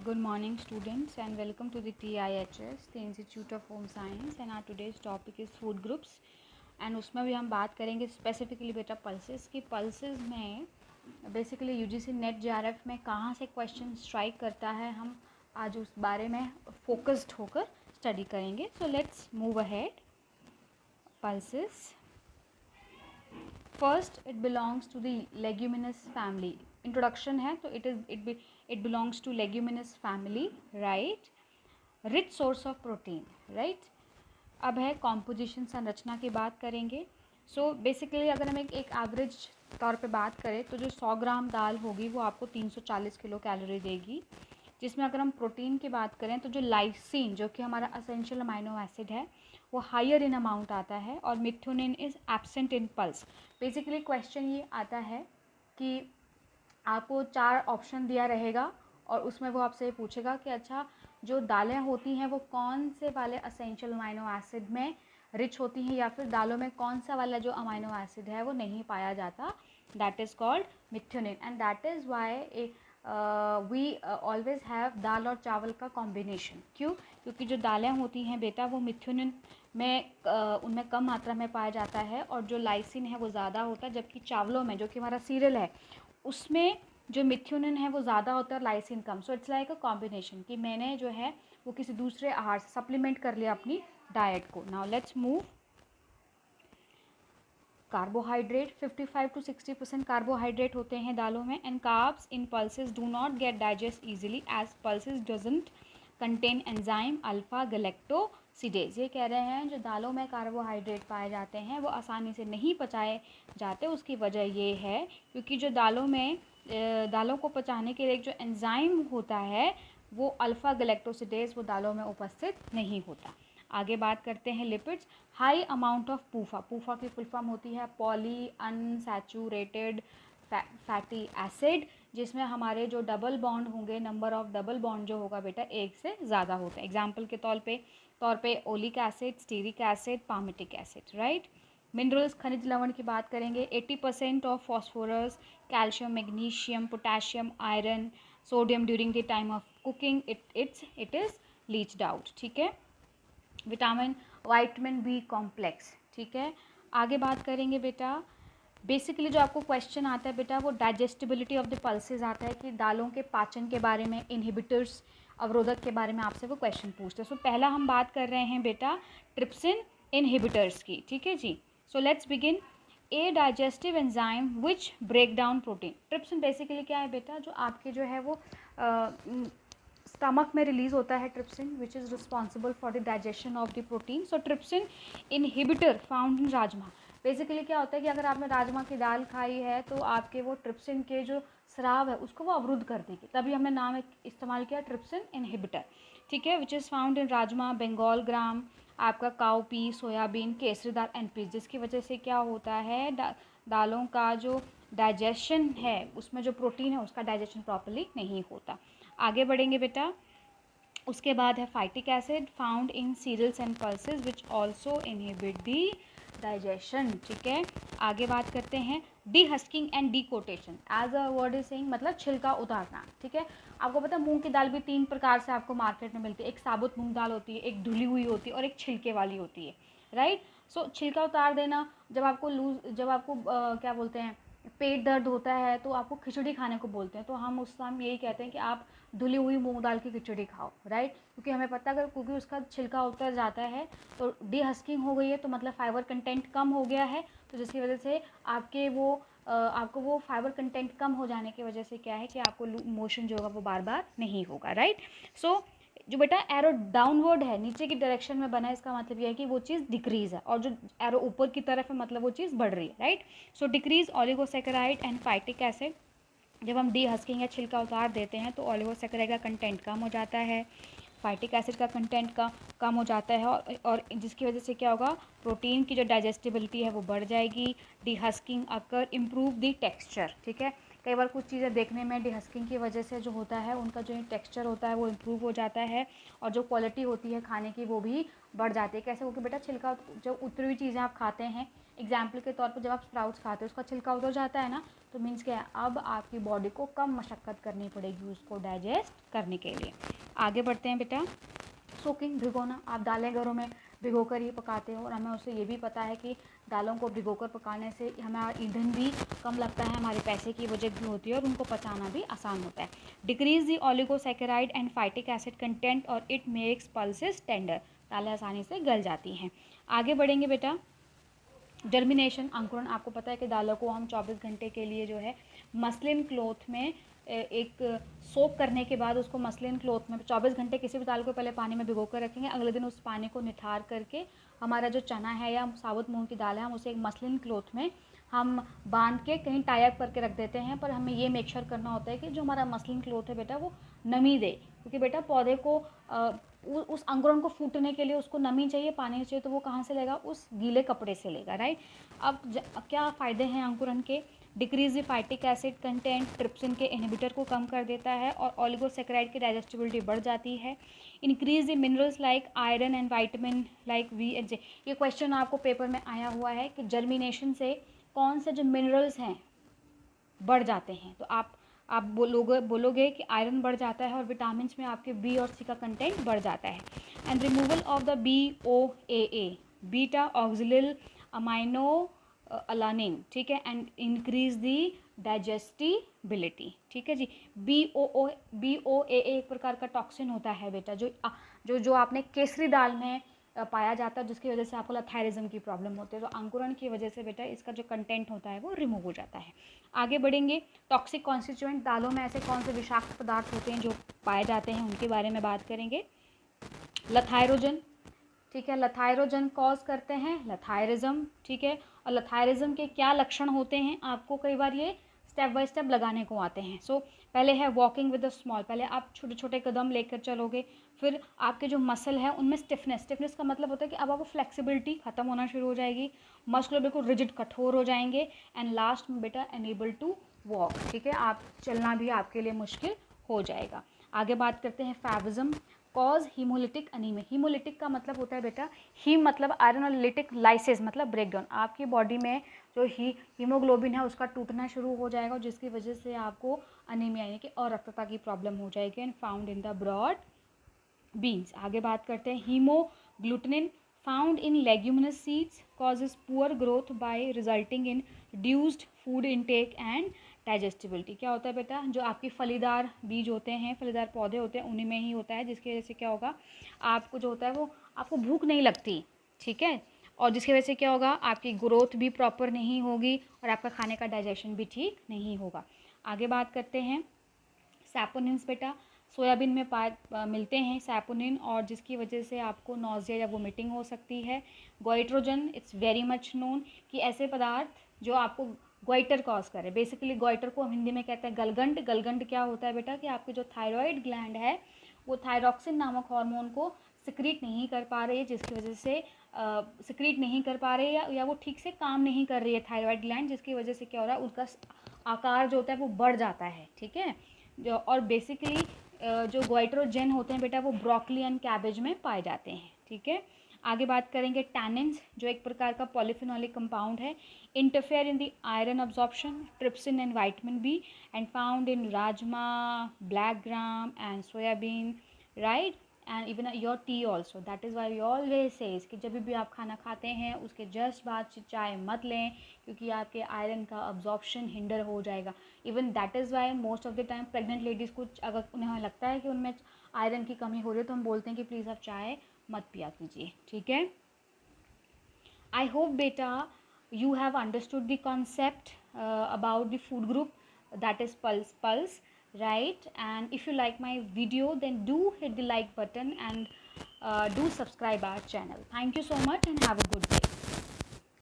Good morning students and welcome to the TIHS, the Institute of Home Science, and our today's topic is food groups and उसमें भी हम बात करेंगे specifically बेटा pulses की pulses में बेसिकली यूजीसी नेट जेआरएफ में कहाँ से क्वेश्चन स्ट्राइक करता है हम आज उस बारे में फोकस्ड होकर स्टडी करेंगे. So let's move ahead. Pulses first it belongs to the leguminous family. Introduction है तो it belongs to leguminous family, right? Rich source of protein, right? अब है कॉम्पोजिशन, संरचना की बात करेंगे. सो बेसिकली अगर हम एक एवरेज तौर पे बात करें तो जो 100 ग्राम दाल होगी वो आपको 340 किलो कैलोरी देगी. जिसमें अगर हम प्रोटीन की बात करें तो जो लाइसिन जो कि हमारा असेंशियल अमाइनो एसिड है वो हायर इन अमाउंट आता है और methionine is absent in pulse. Basically question ये आता है कि आपको 4 ऑप्शन दिया रहेगा और उसमें वो आपसे पूछेगा कि अच्छा जो दालें होती हैं वो कौन से वाले असेंशियल अमाइनो एसिड में रिच होती हैं या फिर दालों में कौन सा वाला जो अमाइनो एसिड है वो नहीं पाया जाता. That is called methionine and that is why we always have दाल और चावल का कॉम्बिनेशन. क्यों? क्योंकि जो दालें होती हैं बेटा वो मिथ्योनिन में उनमें कम मात्रा में पाया जाता है और जो लाइसिन है वो ज़्यादा होता है, जबकि चावलों में जो कि हमारा सीरियल है उसमें जो मिथ्योनिन है वो ज़्यादा होता है, lysine come. So it's like a combination कि मैंने जो है वो किसी दूसरे आहार से सप्लीमेंट कर लिया अपनी डाइट को. Now let's move. Carbohydrate 55 to 60% carbohydrate होते हैं दालों में and carbs in pulses do not get digest easily as pulses doesn't contain enzyme alpha galactosidase. ये कह रहे हैं जो दालों में कार्बोहाइड्रेट पाए जाते हैं वो आसानी से नहीं पचाए जाते. उसकी वजह ये है क्योंकि जो दालों को पचाने के लिए जो एंजाइम होता है वो अल्फ़ा गैलेक्टोसिडेज वो दालों में उपस्थित नहीं होता. आगे बात करते हैं लिपिड्स. High amount of पूफा. पूफा की फुल फॉर्म होती है पॉली अनसैचुरेटेड फैटी एसिड, जिसमें हमारे जो डबल बॉन्ड होंगे नंबर ऑफ डबल बॉन्ड जो होगा बेटा एक से ज़्यादा होता है. एग्जाम्पल के तौर पे oleic acid, stearic acid, palmitic acid, right. Minerals खनिज लवण की बात करेंगे. 80% of phosphorus, calcium, magnesium, potassium, iron, sodium during the time of cooking it is leached out. ठीक है. Vitamin B complex. ठीक है. आगे बात करेंगे बेटा. बेसिकली जो आपको क्वेश्चन आता है बेटा वो डाइजेस्टिबिलिटी ऑफ द पल्सेस आता है कि दालों के पाचन के बारे में, इनहिबिटर्स अवरोधक के बारे में आपसे वो क्वेश्चन पूछते हैं. सो पहला हम बात कर रहे हैं बेटा ट्रिप्सिन इनहिबिटर्स की. ठीक है जी. So let's begin. A digestive enzyme which break down protein. Trypsin basically क्या है बेटा जो आपके जो है वो स्टमक में रिलीज होता है. Trypsin which is responsible for the digestion of the protein. So trypsin inhibitor found in rajma. Basically क्या होता है कि अगर आपने राजमा की दाल खाई है तो आपके वो ट्रिप्सिन के जो स्राव है उसको वो अवरुद्ध कर देगी. तभी हमने नाम इस्तेमाल किया ट्रिप्सिन इनहिबिटर. ठीक है. Which is found in rajma, Bengal gram, आपका cowpea, soybean, kesari dal and peas. जिसकी वजह से क्या होता है दालों का जो डाइजेशन है उसमें जो प्रोटीन है उसका डाइजेशन प्रॉपर्ली नहीं होता. आगे बढ़ेंगे बेटा. उसके बाद है phytic acid found in cereals and pulses which also inhibit the digestion. ठीक है. आगे बात करते हैं dehusking and decortication. As a word is saying मतलब छिलका उतारना. ठीक है. आपको पता है मूंग की दाल भी 3 प्रकार से आपको मार्केट में मिलती है. एक साबुत मूंग दाल होती है, एक धुली हुई होती है और एक छिलके वाली होती है, राइट. सो छिलका उतार देना. जब आपको क्या बोलते हैं पेट दर्द होता है तो आपको खिचड़ी खाने को बोलते हैं, तो हम उस टाइम यही कहते हैं कि आप धुली हुई मूंग दाल की खिचड़ी खाओ, राइट. क्योंकि हमें पता है क्योंकि उसका छिलका उतर जाता है तो डीहस्किंग हो गई है तो मतलब फाइबर कंटेंट कम हो गया है. तो जिसकी वजह से आपको वो फाइबर कंटेंट कम हो जाने की वजह से क्या है कि आपको मोशन जो होगा वो बार बार नहीं होगा, राइट. सो जो बेटा एरो डाउनवर्ड है, नीचे की डायरेक्शन में बना है, इसका मतलब यह है कि वो चीज़ डिक्रीज है और जो एरो ऊपर की तरफ है मतलब वो चीज़ बढ़ रही है, right. So decrease oligosaccharide and phytic acid. जब हम डीहस्किंग या छिलका उतार देते हैं तो ओलिगोसैकेराइड का कंटेंट कम हो जाता है, फाइटिक एसिड का कंटेंट कम हो जाता है और जिसकी वजह से क्या होगा प्रोटीन की जो डाइजेस्टिबिलिटी है वो बढ़ जाएगी. डीहस्किंग अकर इम्प्रूव द टेक्सचर. ठीक है. कई बार कुछ चीज़ें देखने में डीहस्किंग की वजह से जो होता है उनका जो टेक्सचर होता है वो इम्प्रूव हो जाता है और जो क्वालिटी होती है खाने की वो भी बढ़ जाती है. कैसे? क्योंकि बेटा छिलका जो उतरी हुई चीज़ें आप खाते हैं एग्जाम्पल के तौर पर जब आप स्प्राउट्स खाते हो उसका छिलका उतर जाता है ना, तो मीन्स क्या है, अब आपकी बॉडी को कम मशक्क़त करनी पड़ेगी उसको डाइजेस्ट करने के लिए। आगे बढ़ते हैं बेटा। सोकिंग, भिगोना। आप दालें घरों में भिगो कर ही पकाते हो और हमें उससे ये भी पता है कि दालों को भिगोकर पकाने से हमारा ईंधन भी कम लगता है, हमारे पैसे की बचत भी होती है और उनको पचाना भी आसान होता है। Decrease the oligosaccharide and phytic acid content और इट मेक्स पल्सेस टेंडर। दालें आसानी से गल जाती हैं। आगे बढ़ेंगे बेटा। जर्मिनेशन, अंकुरण। आपको पता है कि दालों को हम 24 घंटे के लिए जो है मसलिन क्लॉथ में एक सोक करने के बाद उसको मसलिन क्लॉथ में 24 घंटे किसी भी दाल को पहले पानी में भिगो कर रखेंगे, अगले दिन उस पानी को निथार करके हमारा जो चना है या साबुत मूंग की दाल है हम उसे एक मसलिन क्लॉथ में हम बांध के कहीं टाई अप करके रख देते हैं। पर हमें ये मेक श्योर करना होता है कि जो हमारा मसलिन क्लॉथ है बेटा वो नमी दे, क्योंकि बेटा पौधे को उस अंकुरण को फूटने के लिए उसको नमी चाहिए, पानी चाहिए, तो वो कहाँ से लेगा, उस गीले कपड़े से लेगा, राइट। अब क्या फ़ायदे हैं अंकुरण के। Decrease the phytic acid content, trypsin के इनहिबिटर को कम कर देता है और ओलिगोसैकेराइड की डाइजेस्टिबिलिटी बढ़ जाती है। Increase the minerals like iron and vitamin like V and J. ये क्वेश्चन आपको पेपर में आया हुआ है कि जर्मिनेशन से कौन से जो मिनरल्स हैं बढ़ जाते हैं, तो आप बोलोगे कि आयरन बढ़ जाता है और विटामिन में आपके बी और सी का कंटेंट बढ़ जाता है। And removal of the BOAA, beta oxalyl amino alanine, ठीक है, एंड इंक्रीज दी डाइजेस्टिबिलिटी, ठीक है जी। BOAA एक प्रकार का टॉक्सिन होता है बेटा, जो आपने केसरी दाल में पाया जाता है, जिसकी वजह से आपको थायरिज्म की प्रॉब्लम होती है। तो अंकुरण की वजह से बेटा इसका जो कंटेंट होता है वो रिमूव हो जाता है। आगे बढ़ेंगे। टॉक्सिक कॉन्स्टिट्यूएंट, दालों में ऐसे कौन से विषाक्त पदार्थ होते हैं जो पाए जाते हैं, उनके बारे में बात करेंगे। लथाइरोजन, ठीक है, लथाइरोजन कॉज करते हैं लथायरिज्म, ठीक है। और लथायरिज्म के क्या लक्षण होते हैं, आपको कई बार ये स्टेप बाय स्टेप लगाने को आते हैं। सो पहले है वॉकिंग विद द स्मॉल, पहले आप छोटे छोटे कदम लेकर चलोगे, फिर आपके जो मसल है उनमें स्टिफनेस का मतलब होता है कि अब आपको फ्लेक्सिबिलिटी खत्म होना शुरू हो जाएगी, मस्कुलर बिल्कुल रिजिड कठोर हो जाएंगे, एंड लास्ट में बेटा एनेबल टू वॉक, ठीक है, आप चलना भी आपके लिए मुश्किल हो जाएगा। आगे बात करते हैं फैविज्म। कॉज हीमोलिटिक अनीमिया, हीमोलिटिक का मतलब होता है बेटा, हीम मतलब आयरन और लिटिक लाइसिस मतलब ब्रेकडाउन, आपकी बॉडी में जो हीमोग्लोबिन है उसका टूटना शुरू हो जाएगा, जिसकी वजह से आपको अनीमिया यानी कि अरक्तता की प्रॉब्लम हो जाएगी, and found in the broad beans. आगे बात करते हैं haemagglutinin, found in leguminous seeds, causes poor growth by resulting in reduced food intake and digestibility. क्या होता है बेटा, जो आपकी फलीदार बीज होते हैं, फलीदार पौधे होते हैं, उन्हीं में ही होता है, जिसकी वजह से क्या होगा, आपको जो होता है वो आपको भूख नहीं लगती, ठीक है, और जिसकी वजह से क्या होगा, आपकी ग्रोथ भी प्रॉपर नहीं होगी और आपका खाने का डाइजेशन भी ठीक नहीं होगा। आगे बात करते हैं सैपोनिन्स बेटा, सोयाबीन में मिलते हैं सैपोनिन, और जिसकी वजह से आपको नॉजिया या वोमिटिंग हो सकती है। Goitrogen, it's very much known कि ऐसे पदार्थ जो आपको गोइटर कॉज करे, बेसिकली गोइटर को हम हिंदी में कहते हैं गलगंड। गलगंड क्या होता है बेटा कि आपकी जो थायराइड ग्लैंड है वो थायरॉक्सिन नामक हार्मोन को सिक्रीट नहीं कर पा रही है, जिसकी वजह से सिक्रीट नहीं कर पा रही है या वो ठीक से काम नहीं कर रही है थायराइड ग्लैंड, जिसकी वजह से क्या हो रहा है, उसका आकार जो होता है वो बढ़ जाता है, ठीक है। जो और बेसिकली जो गोइट्रोजेन होते हैं बेटा वो ब्रोकली एंड कैबेज में पाए जाते हैं, ठीक है। आगे बात करेंगे टैनिन्स, जो एक प्रकार का पॉलीफिनोलिक कंपाउंड है, interfere in the iron absorption, trypsin and vitamin B, and found in rajma, black gram and soybean, right, and even your tea also. That is why we always says कि जब भी आप खाना खाते हैं उसके जस्ट बाद चाय मत लें, क्योंकि आपके आयरन का अब्जॉर्प्शन हिंडर हो जाएगा। Even that is why most of the time pregnant ladies को अगर उन्हें लगता है कि उनमें आयरन की कमी हो रही है तो हम बोलते हैं कि प्लीज़ आप चाय मत पिया कीजिए, ठीक है। आई होप बेटा you have understood the concept about the food group, that is pulse, right? And if you like my video then do hit the like button and do subscribe our channel. Thank you so much and have a good day.